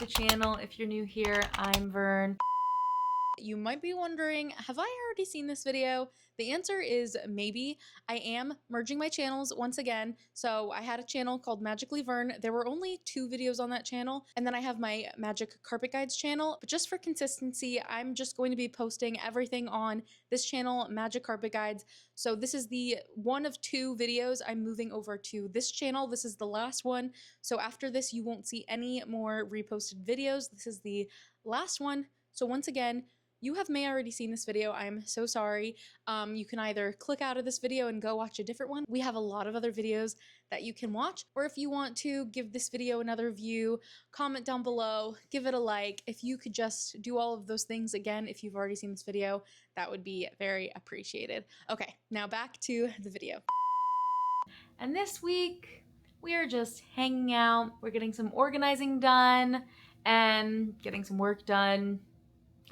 the channel. If you're new here, I'm Vern. You might be wondering, have I already seen this video? The answer is maybe. I am merging my channels once again. So I had a channel called Magically Vern. There were only 2 videos on that channel. And then I have my Magic Carpet Guides channel. But just for consistency, I'm just going to be posting everything on this channel, Magic Carpet Guides. So this is the one of 2 videos I'm moving over to this channel. This is the last one. So after this, you won't see any more reposted videos. This is the last one. So once again, you may already seen this video. I'm so sorry. You can either click out of this video and go watch a different one. We have a lot of other videos that you can watch, or if you want to give this video another view, comment down below, give it a like. If you could just do all of those things again, if you've already seen this video, that would be very appreciated. Okay, now back to the video. And this week, we are just hanging out. We're getting some organizing done and getting some work done.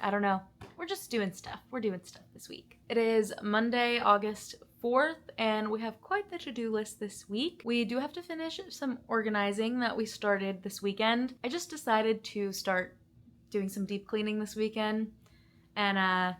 I don't know. We're just doing stuff. We're doing stuff this week. It is Monday, August 4th, and we have quite the to-do list this week. We do have to finish some organizing that we started this weekend. I just decided to start doing some deep cleaning this weekend, and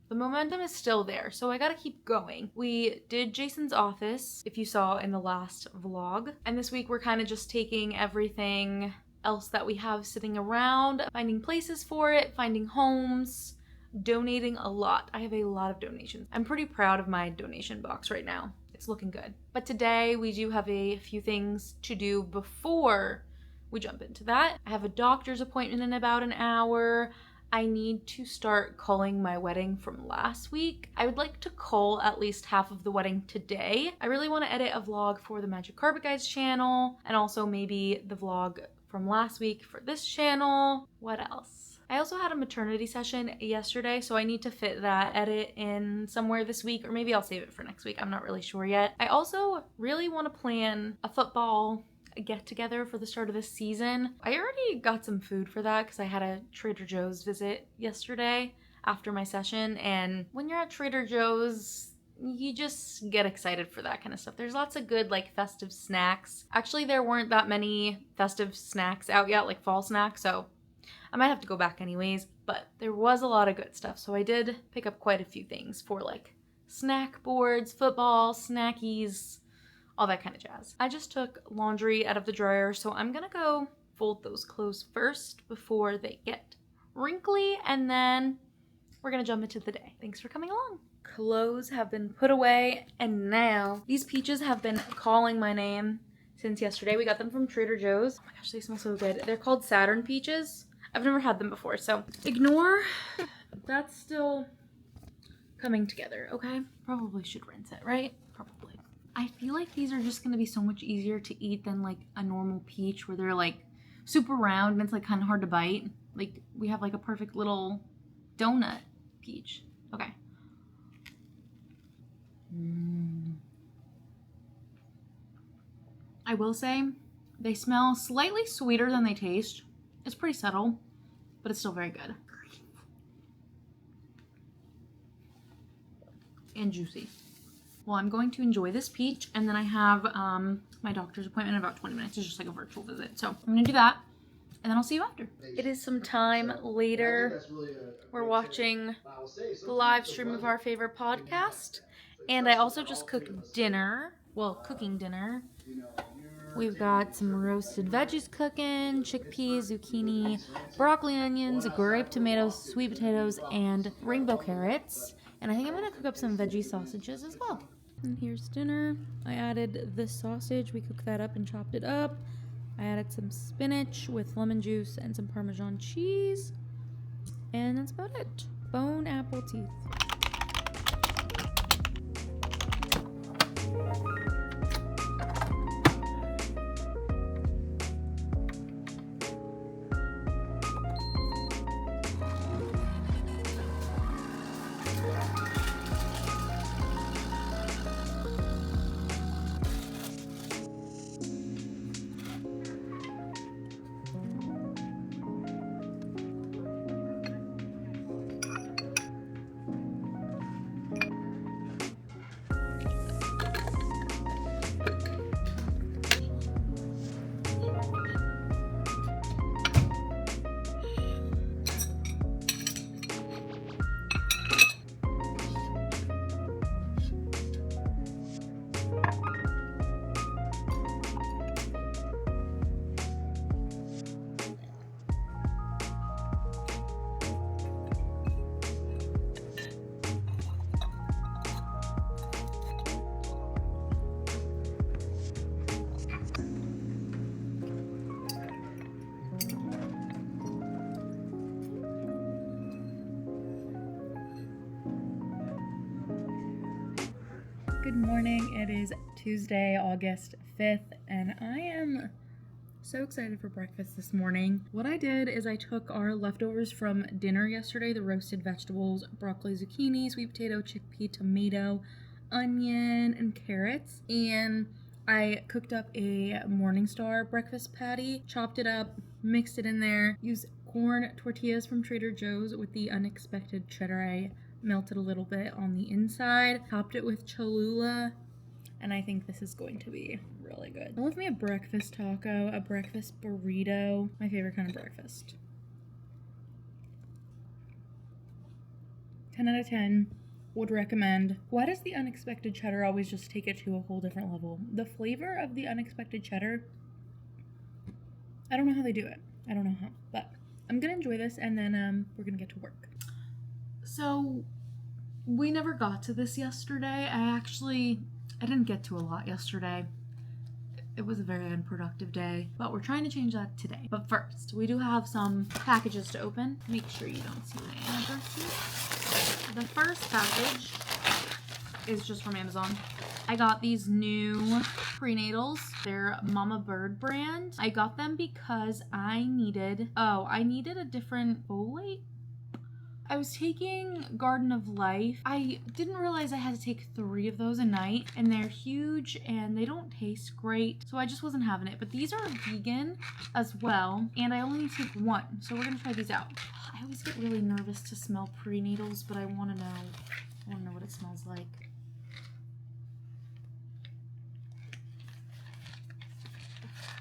the momentum is still there, so I gotta keep going. We did Jason's office, if you saw in the last vlog, and this week we're kind of just taking everything else that we have sitting around, finding places for it, finding homes, donating a lot. I have a lot of donations. I'm pretty proud of my donation box right now. It's looking good. But today we do have a few things to do before we jump into that. I have a doctor's appointment in about an hour. I need to start culling my wedding from last week. I would like to cull at least half of the wedding today. I really want to edit a vlog for the Magic Carpet Guides channel, and also maybe the vlog from last week for this channel. What else? I also had a maternity session yesterday, so I need to fit that edit in somewhere this week, or maybe I'll save it for next week. I'm not really sure yet. I also really want to plan a football get together for the start of this season. I already got some food for that because I had a Trader Joe's visit yesterday after my session, and when you're at Trader Joe's, you just get excited for that kind of stuff. There's lots of good like festive snacks. Actually, there weren't that many festive snacks out yet, like fall snacks, so I might have to go back anyways, but there was a lot of good stuff. So I did pick up quite a few things for like snack boards, football, snackies, all that kind of jazz. I just took laundry out of the dryer, so I'm gonna go fold those clothes first before they get wrinkly, and then we're gonna jump into the day. Thanks for coming along. Clothes have been put away, and now these peaches have been calling my name since yesterday. We got them from Trader Joe's. Oh my gosh, they smell so good. They're called Saturn peaches. I've never had them before, so ignore. That's still coming together, okay? Probably should rinse it, right? Probably. I feel like these are just gonna be so much easier to eat than like a normal peach where they're like super round and it's like kind of hard to bite. Like we have like a perfect little donut peach. Okay. I will say they smell slightly sweeter than they taste. It's pretty subtle, but it's still very good. And juicy. Well, I'm going to enjoy this peach, and then I have my doctor's appointment in about 20 minutes. It's just like a virtual visit. So I'm gonna do that, and then I'll see you after. It is some time later. We're watching the live stream of our favorite podcast, and I also just cooked dinner. Well, cooking dinner. We've got some roasted veggies cooking, chickpeas, zucchini, broccoli, onions, grape tomatoes, sweet potatoes, and rainbow carrots. And I think I'm gonna cook up some veggie sausages as well. And here's dinner. I added the sausage. We cooked that up and chopped it up. I added some spinach with lemon juice and some Parmesan cheese. And that's about it. Bone apple teeth. Good morning. It is Tuesday, August 5th, and I am so excited for breakfast this morning. What I did is I took our leftovers from dinner yesterday, the roasted vegetables, broccoli, zucchini, sweet potato, chickpea, tomato, onion, and carrots, and I cooked up a Morningstar breakfast patty, chopped it up, mixed it in there, used corn tortillas from Trader Joe's with the unexpected cheddar. I melted a little bit on the inside, topped it with Cholula, and I think this is going to be really good. I love me a breakfast taco, a breakfast burrito, my favorite kind of breakfast. 10 out of 10, would recommend. Why does the unexpected cheddar always just take it to a whole different level? The flavor of the unexpected cheddar, I don't know how they do it. I don't know how, but I'm gonna enjoy this and then we're gonna get to work. So we never got to this yesterday. I didn't get to a lot yesterday. It was a very unproductive day, but we're trying to change that today. But first, we do have some packages to open. Make sure you don't see my addresses. The first package is just from Amazon. I got these new prenatals. They're Mama Bird brand. I got them because I needed a different folate. I was taking Garden of Life. I didn't realize I had to take 3 of those a night, and they're huge and they don't taste great, so I just wasn't having it. But these are vegan as well, and I only take 1, so we're gonna try these out. I always get really nervous to smell prenatals, but I wanna know what it smells like.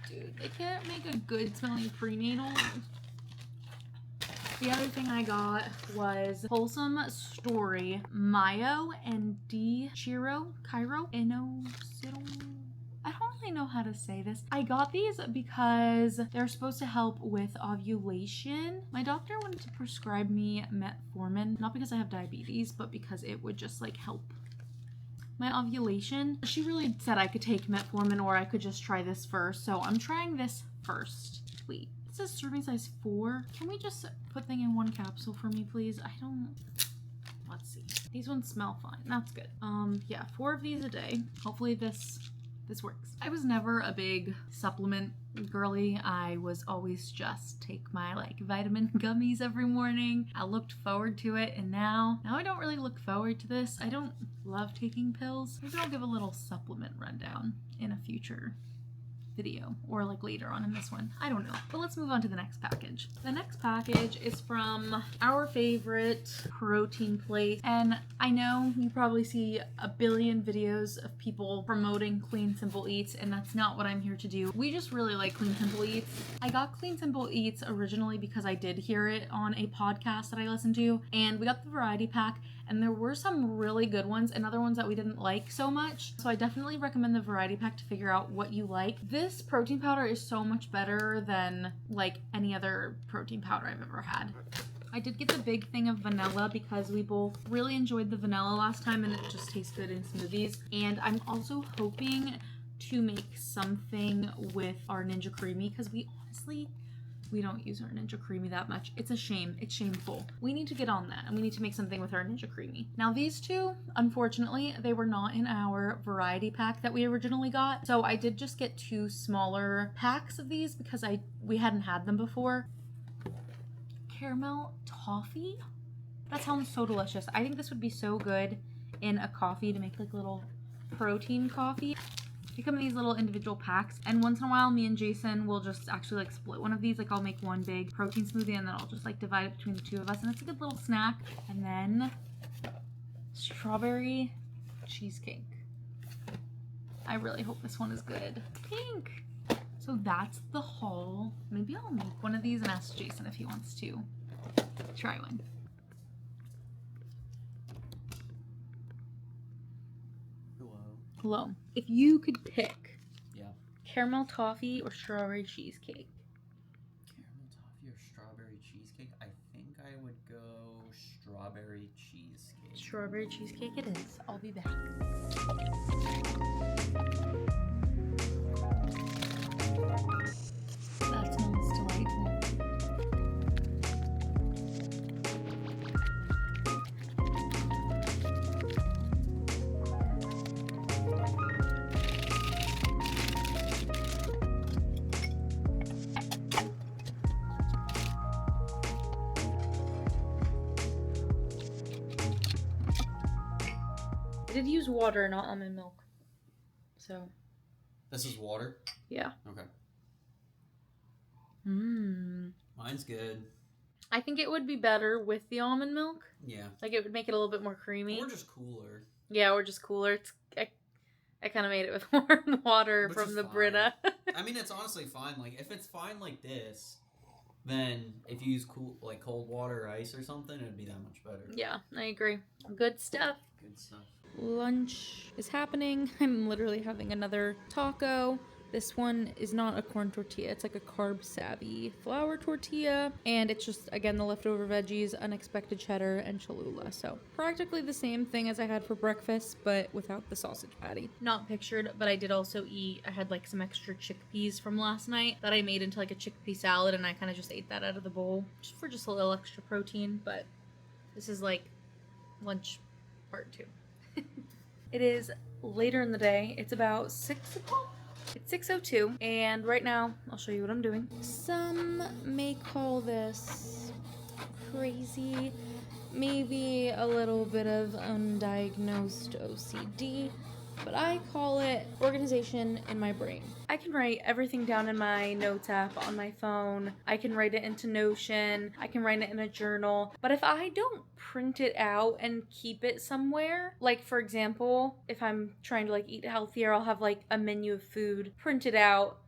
Dude, they can't make a good smelling prenatal. The other thing I got was Wholesome Story Mayo and Cairo Inositol. I don't really know how to say this. I got these because they're supposed to help with ovulation. My doctor wanted to prescribe me metformin, not because I have diabetes, but because it would just like help my ovulation. She really said I could take metformin or I could just try this first. So I'm trying this first. Wait. It says serving size 4. Can we just put thing in 1 capsule for me, please? Let's see. These ones smell fine. That's good. Yeah, 4 of these a day. Hopefully this works. I was never a big supplement girly. I was always just take my like vitamin gummies every morning. I looked forward to it, and now I don't really look forward to this. I don't love taking pills. Maybe I'll give a little supplement rundown in a future video or like later on in this one. I don't know. But let's move on to the next package. The next package is from our favorite protein place, and I know you probably see a billion videos of people promoting Clean Simple Eats, and that's not what I'm here to do. We just really like Clean Simple Eats. I got Clean Simple Eats originally because I did hear it on a podcast that I listened to, and we got the variety pack, and there were some really good ones and other ones that we didn't like so much. So I definitely recommend the variety pack to figure out what you like. This protein powder is so much better than like any other protein powder I've ever had. I did get the big thing of vanilla because we both really enjoyed the vanilla last time and it just tastes good in smoothies. And I'm also hoping to make something with our Ninja Creamy because we don't use our Ninja Creamy that much. It's a shame. It's shameful. We need to get on that and we need to make something with our Ninja Creamy. Now these two, unfortunately, they were not in our variety pack that we originally got. So I did just get 2 smaller packs of these because we hadn't had them before. Caramel toffee? That sounds so delicious. I think this would be so good in a coffee to make like a little protein coffee. They come in these little individual packs, and once in a while me and Jason will just actually like split one of these. Like I'll make one big protein smoothie and then I'll just like divide it between the 2 of us, and it's a good little snack. And then strawberry cheesecake. I really hope this one is good. Pink. So that's the haul. Maybe I'll make one of these and ask Jason if he wants to try one. Hello. If you could pick caramel toffee or strawberry cheesecake. Caramel toffee or strawberry cheesecake? I think I would go strawberry cheesecake. Strawberry cheesecake it is. I'll be back. That smells delightful. I did use water, not almond milk. So. This is water? Yeah. Okay. Mine's good. I think it would be better with the almond milk. Yeah. Like, it would make it a little bit more creamy. Or just cooler. Yeah, or just cooler. I kind of made it with warm water from the Brita. I mean, it's honestly fine. Like, if it's fine like this, then if you use cold water or ice or something, it'd be that much better. Yeah, I agree. Good stuff. Good stuff. Lunch is happening. I'm literally having another taco. This one is not a corn tortilla. It's like a carb-savvy flour tortilla. And it's just, again, the leftover veggies, unexpected cheddar, and Cholula. So practically the same thing as I had for breakfast, but without the sausage patty. Not pictured, but I did also eat, I had like some extra chickpeas from last night that I made into like a chickpea salad, and I kind of just ate that out of the bowl just for just a little extra protein. But this is like lunch part 2. It is later in the day. It's about 6 o'clock. It's 6:02, and right now, I'll show you what I'm doing. Some may call this crazy, maybe a little bit of undiagnosed OCD, but I call it organization in my brain. I can write everything down in my notes app on my phone. I can write it into Notion. I can write it in a journal. But if I don't print it out and keep it somewhere, like for example, if I'm trying to like eat healthier, I'll have like a menu of food printed out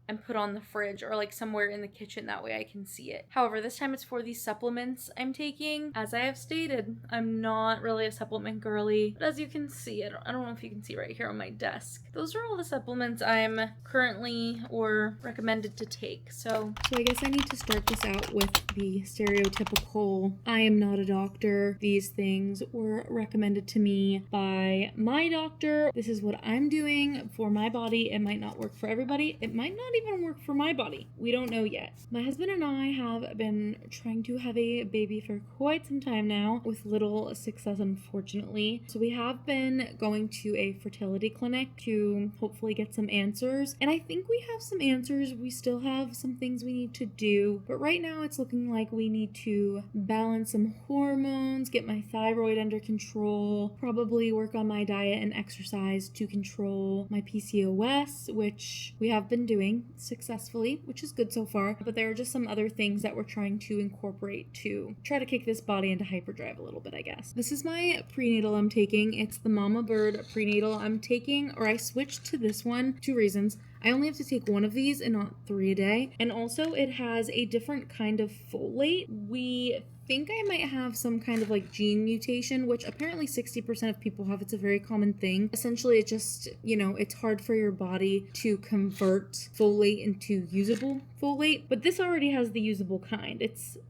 and put on the fridge or like somewhere in the kitchen, that way I can see it. However, this time it's for these supplements I'm taking. As I have stated, I'm not really a supplement girly, but as you can see, I don't know if you can see right here on my desk, those are all the supplements I'm currently or recommended to take. So I guess I need to start this out with the stereotypical, I am not a doctor, these things were recommended to me by my doctor, this is what I'm doing for my body. It might not work for everybody. It might not even work for my body. We don't know yet. My husband and I have been trying to have a baby for quite some time now, with little success, unfortunately. So we have been going to a fertility clinic to hopefully get some answers. And I think we have some answers. We still have some things we need to do. But right now it's looking like we need to balance some hormones, get my thyroid under control, probably work on my diet and exercise to control my PCOS, which we have been doing successfully, which is good so far, but there are just some other things that we're trying to incorporate to try to kick this body into hyperdrive a little bit, I guess. This is my prenatal I'm taking. It's the Mama Bird prenatal I'm taking, or I switched to this one. 2 reasons. I only have to take 1 of these and not 3 a day, and also it has a different kind of folate. We think I might have some kind of like gene mutation, which apparently 60% of people have. It's a very common thing. Essentially, it just, it's hard for your body to convert folate into usable folate, but this already has the usable kind.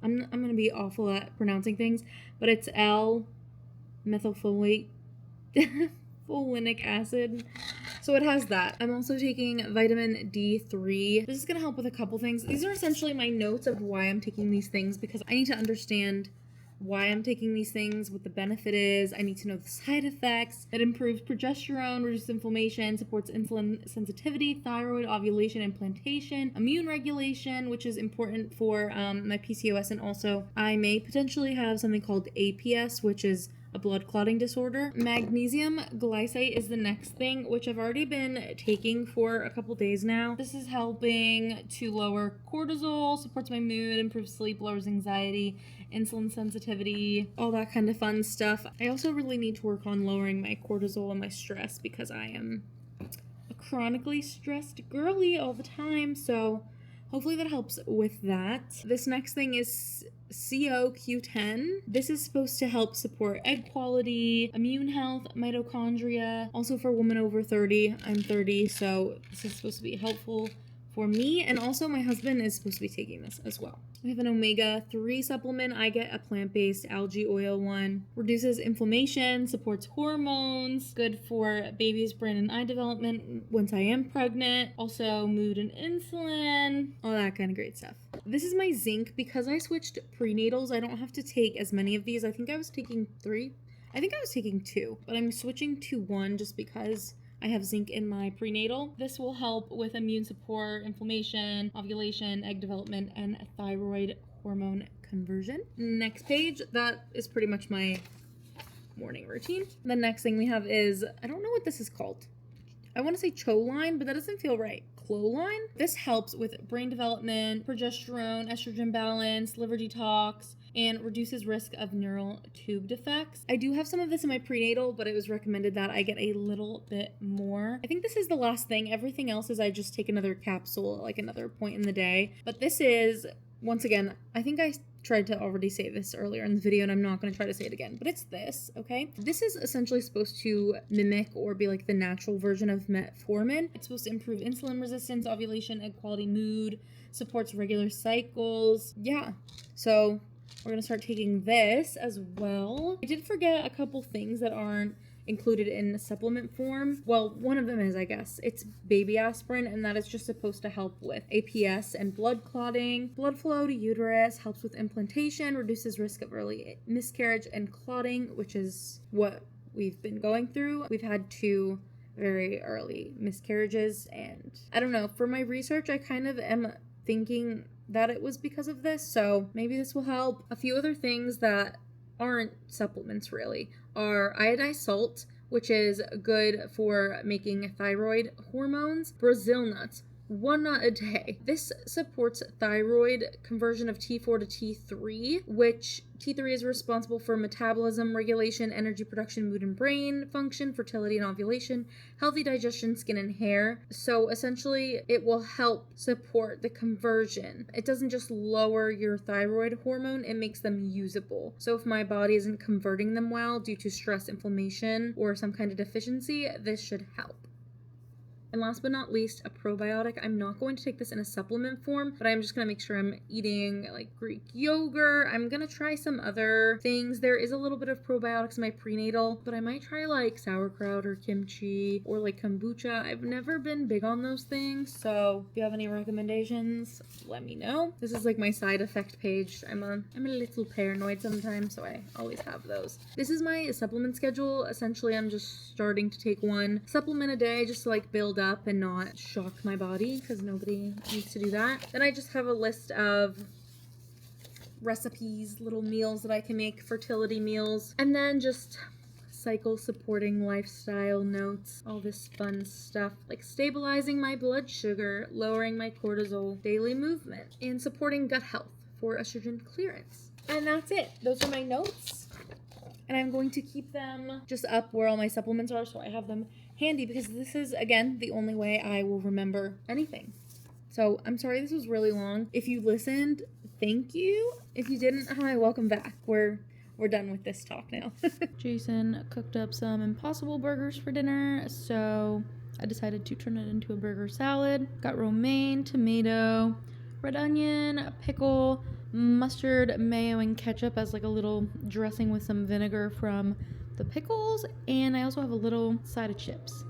I'm gonna be awful at pronouncing things, but it's L-methylfolate folinic acid. So it has that. I'm also taking vitamin D3. This is going to help with a couple things. These are essentially my notes of why I'm taking these things, because I need to understand why I'm taking these things, what the benefit is. I need to know the side effects. It improves progesterone, reduces inflammation, supports insulin sensitivity, thyroid ovulation, implantation, immune regulation, which is important for my PCOS, and also I may potentially have something called APS, which is a blood clotting disorder. Magnesium glycite is the next thing, which I've already been taking for a couple days now. This is helping to lower cortisol, supports my mood, improves sleep, lowers anxiety, insulin sensitivity, all that kind of fun stuff. I also really need to work on lowering my cortisol and my stress, because I am a chronically stressed girly all the time, so hopefully that helps with that. This next thing is CoQ10. This is supposed to help support egg quality, immune health, mitochondria. Also for women over 30. I'm 30, so this is supposed to be helpful for me, and also my husband is supposed to be taking this as well. We have an omega-3 supplement. I get a plant-based algae oil one. Reduces inflammation, supports hormones, good for baby's brain and eye development once I am pregnant. Also mood and insulin, all that kind of great stuff. This is my zinc. Because I switched prenatals, I don't have to take as many of these. I think I was taking 3. I think I was taking 2, but I'm switching to 1 just because I have zinc in my prenatal. This will help with immune support, inflammation, ovulation, egg development, and thyroid hormone conversion. Next page, that is pretty much my morning routine. The next thing we have is, I don't know what this is called. I want to say choline, but that doesn't feel right. Cloline? This helps with brain development, progesterone, estrogen balance, liver detox, and reduces risk of neural tube defects. I do have some of this in my prenatal, but it was recommended that I get a little bit more. I think this is the last thing. Everything else is I just take another capsule at like another point in the day. But this is, once again, I think I tried to already say this earlier in the video and I'm not going to try to say it again, but it's this, okay? This is essentially supposed to mimic or be like the natural version of metformin. It's supposed to improve insulin resistance, ovulation, egg quality, mood, supports regular cycles. Yeah, so we're going to start taking this as well. I did forget a couple things that aren't included in the supplement form. Well, one of them is, I guess, it's baby aspirin, and that is just supposed to help with APS and blood clotting, blood flow to uterus, helps with implantation, reduces risk of early miscarriage and clotting, which is what we've been going through. We've had 2 very early miscarriages, and I don't know, for my research, I kind of am thinking that it was because of this, so maybe this will help. A few other things that aren't supplements really are iodized salt, which is good for making thyroid hormones, Brazil nuts, 1 nut a day. This supports thyroid conversion of T4 to T3, which T3 is responsible for metabolism, regulation, energy production, mood and brain function, fertility and ovulation, healthy digestion, skin and hair. So essentially, it will help support the conversion. It doesn't just lower your thyroid hormone, it makes them usable. So if my body isn't converting them well due to stress, inflammation, or some kind of deficiency, this should help. And last but not least, a probiotic. I'm not going to take this in a supplement form, but I'm just going to make sure I'm eating like Greek yogurt. I'm going to try some other things. There is a little bit of probiotics in my prenatal, but I might try like sauerkraut or kimchi or like kombucha. I've never been big on those things, so if you have any recommendations, let me know. This is like my side effect page. I'm a little paranoid sometimes, so I always have those. This is my supplement schedule. Essentially, I'm just starting to take 1 supplement a day just to like build up and not shock my body, because nobody needs to do that. Then I just have a list of recipes, little meals that I can make, fertility meals, and then just cycle supporting lifestyle notes, all this fun stuff like stabilizing my blood sugar, lowering my cortisol, daily movement, and supporting gut health for estrogen clearance. And that's it. Those are my notes. And I'm going to keep them just up where all my supplements are so I have them handy, because this is, again, the only way I will remember anything. So I'm sorry this was really long. If you listened, thank you. If you didn't, hi, welcome back. We're done with this talk now. Jason cooked up some Impossible burgers for dinner, so I decided to turn it into a burger salad. Got romaine, tomato, red onion, pickle, mustard, mayo, and ketchup as like a little dressing with some vinegar from the pickles, and I also have a little side of chips.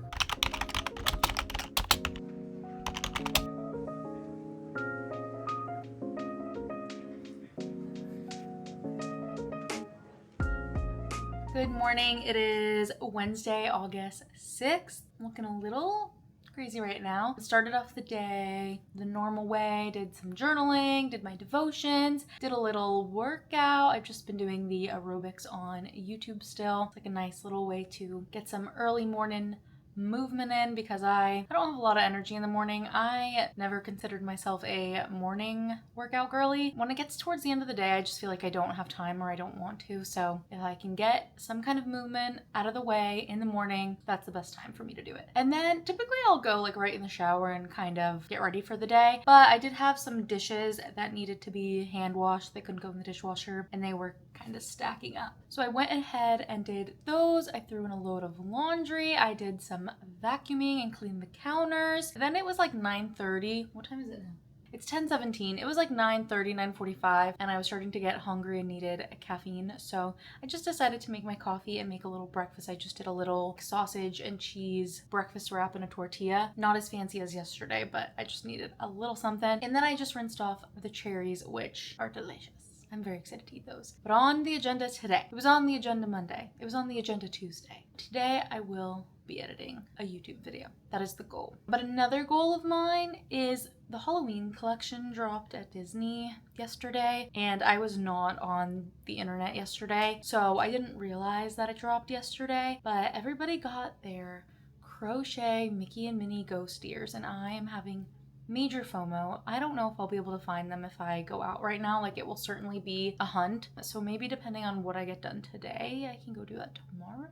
Good morning. It is Wednesday, August 6th. I'm looking a little crazy right now. Started off the day the normal way, did some journaling, did my devotions, did a little workout. I've just been doing the aerobics on YouTube still. It's like a nice little way to get some early morning movement in, because I don't have a lot of energy in the morning. I never considered myself a morning workout girly. When it gets towards the end of the day, I just feel like I don't have time or I don't want to. So if I can get some kind of movement out of the way in the morning, that's the best time for me to do it. And then typically I'll go like right in the shower and kind of get ready for the day. But I did have some dishes that needed to be hand washed. They couldn't go in the dishwasher and they were kind of stacking up. So I went ahead and did those. I threw in a load of laundry. I did some vacuuming and cleaned the counters. Then it was like 9:30. What time is it now? It's 10:17. It was like 9:30, 9:45, and I was starting to get hungry and needed caffeine. So I just decided to make my coffee and make a little breakfast. I just did a little sausage and cheese breakfast wrap and a tortilla. Not as fancy as yesterday, but I just needed a little something. And then I just rinsed off the cherries, which are delicious. I'm very excited to eat those. But on the agenda today, it was on the agenda Monday, it was on the agenda Tuesday. Today I will be editing a YouTube video. That is the goal. But another goal of mine is the Halloween collection dropped at Disney yesterday, and I was not on the internet yesterday, so I didn't realize that it dropped yesterday, but everybody got their crochet Mickey and Minnie ghost ears, and I am having major FOMO. I don't know if I'll be able to find them if I go out right now. Like, it will certainly be a hunt. So maybe depending on what I get done today, I can go do that tomorrow.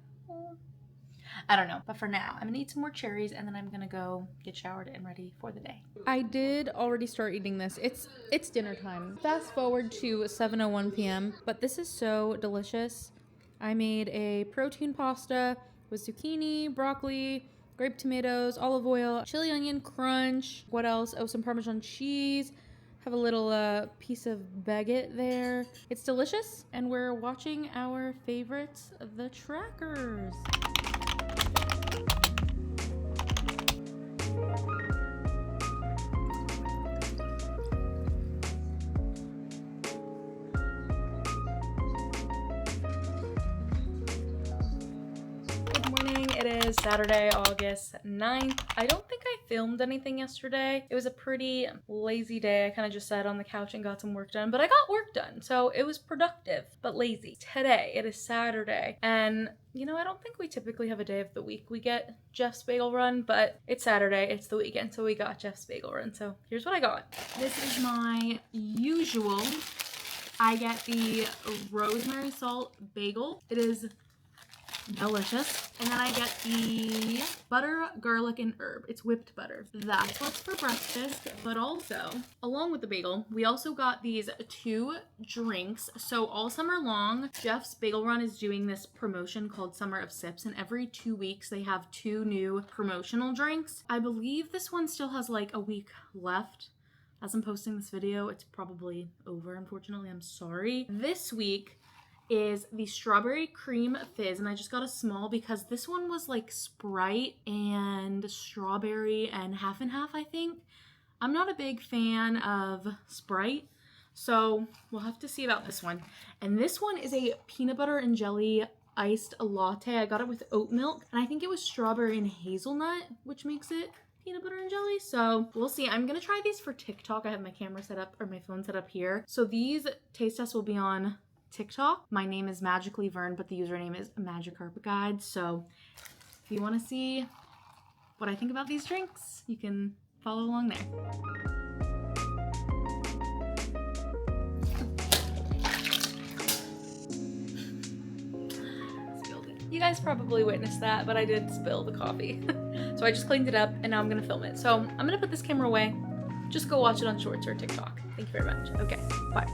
I don't know. But for now, I'm gonna eat some more cherries and then I'm gonna go get showered and ready for the day. I did already start eating this. It's dinner time. Fast forward to 7:01 p.m. But this is so delicious. I made a protein pasta with zucchini, broccoli, grape tomatoes, olive oil, chili onion crunch. What else? Oh, some Parmesan cheese. Have a little piece of baguette there. It's delicious, and we're watching our favorites, the Trackers. It is Saturday, August 9th. I don't think I filmed anything yesterday. It was a pretty lazy day. I kind of just sat on the couch and got some work done, but I got work done, so it was productive, but lazy. Today, it is Saturday, and you know, I don't think we typically have a day of the week we get Jeff's Bagel Run, but it's Saturday, it's the weekend, so we got Jeff's Bagel Run. So here's what I got. This is my usual. I get the rosemary salt bagel. It is delicious. And then I get the butter, garlic, and herb. It's whipped butter. That's what's for breakfast. But also, along with the bagel, we also got these 2 drinks. So all summer long, Jeff's Bagel Run is doing this promotion called Summer of Sips, and every 2 weeks they have 2 new promotional drinks. I believe this one still has like a week left. As I'm posting this video, it's probably over, unfortunately. I'm sorry. This week is the strawberry cream fizz, and I just got a small because this one was like Sprite and strawberry and half and half, I think. I'm not a big fan of Sprite, so we'll have to see about this one. And this one is a peanut butter and jelly iced latte. I got it with oat milk, and I think it was strawberry and hazelnut, which makes it peanut butter and jelly. So we'll see. I'm gonna try these for TikTok. I have my camera set up, or my phone set up here. So these taste tests will be on TikTok. My name is Magically Vern, but the username is Magic Carpet Guide. So if you want to see what I think about these drinks, you can follow along there. Spilled it. You guys probably witnessed that, but I did spill the coffee. So I just cleaned it up and now I'm gonna film it. So I'm gonna put this camera away. Just go watch it on Shorts or TikTok. Thank you very much. Okay, bye.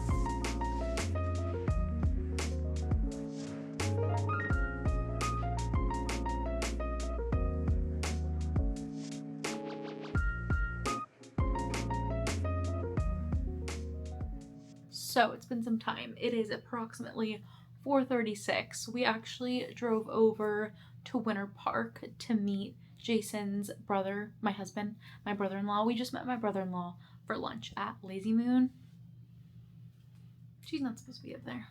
So it's been some time. It is approximately 4:36. We actually drove over to Winter Park to meet Jason's brother, my husband, my brother-in-law. We just met my brother-in-law for lunch at Lazy Moon. She's not supposed to be up there.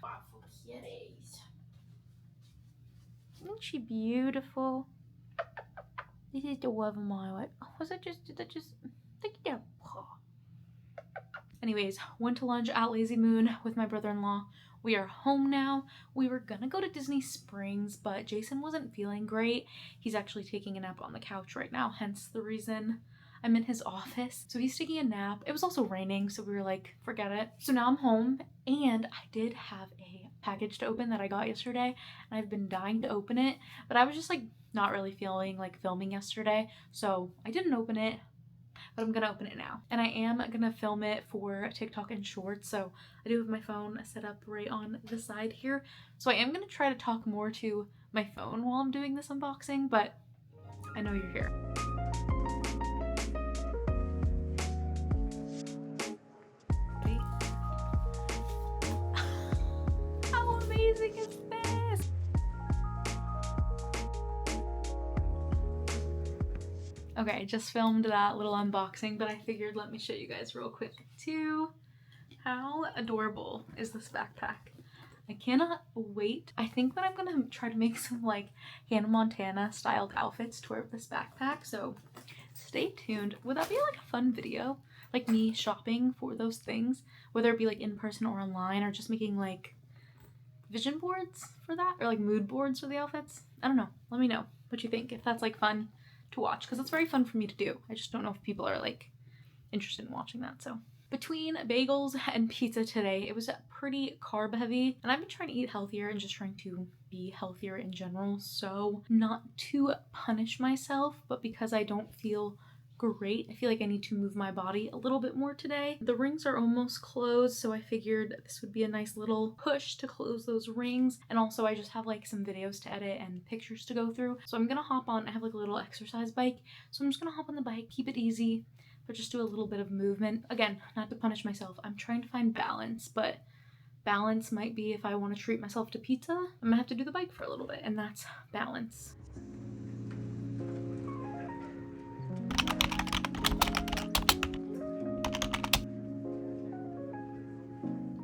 Isn't she beautiful? This is the love of my life. Was that just, did that just, look at that paw. Anyways, went to lunch at Lazy Moon with my brother-in-law. We are home now. We were gonna go to Disney Springs, but Jason wasn't feeling great. He's actually taking a nap on the couch right now, hence the reason I'm in his office. So he's taking a nap. It was also raining, so we were like, forget it. So now I'm home, and I did have a package to open that I got yesterday, and I've been dying to open it, but I was just like not really feeling like filming yesterday, so I didn't open it. But I'm gonna open it now. And I am gonna film it for TikTok and Shorts. So I do have my phone set up right on the side here. So I am gonna try to talk more to my phone while I'm doing this unboxing, but I know you're here. Ready? How amazing is this? Okay, I just filmed that little unboxing, but I figured let me show you guys real quick too. How adorable is this backpack? I cannot wait. I think that I'm gonna try to make some like Hannah Montana styled outfits to wear with this backpack, so stay tuned. Would that be like a fun video? Like me shopping for those things, whether it be like in person or online, or just making like vision boards for that, or like mood boards for the outfits? I don't know. Let me know what you think, if that's like fun to watch, because it's very fun for me to do. I just don't know if people are like interested in watching that. So between bagels and pizza today, it was pretty carb heavy, and I've been trying to eat healthier and just trying to be healthier in general, so not to punish myself, but because I don't feel great, I feel like I need to move my body a little bit more today. The rings are almost closed, so I figured this would be a nice little push to close those rings. And also I just have like some videos to edit and pictures to go through, so I'm gonna hop on. I have like a little exercise bike, so I'm just gonna hop on the bike, keep it easy, but just do a little bit of movement. Again, not to punish myself. I'm trying to find balance, but balance might be if I want to treat myself to pizza, I'm gonna have to do the bike for a little bit, and that's balance.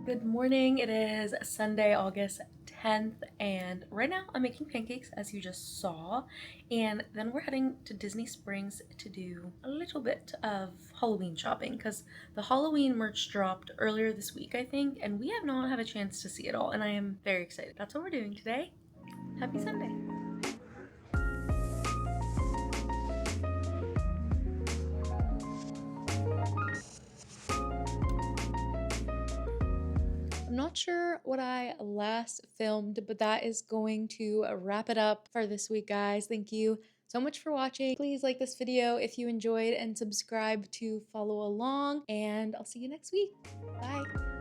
Good morning. It is Sunday, August 10th, and right now I'm making pancakes, as you just saw, and then we're heading to Disney Springs to do a little bit of Halloween shopping, because the Halloween merch dropped earlier this week, I think, and we have not had a chance to see it all, and I am very excited. That's what we're doing today. Happy Sunday. I'm not sure what I last filmed, but that is going to wrap it up for this week, guys. Thank you so much for watching. Please like this video if you enjoyed and subscribe to follow along, and I'll see you next week. Bye.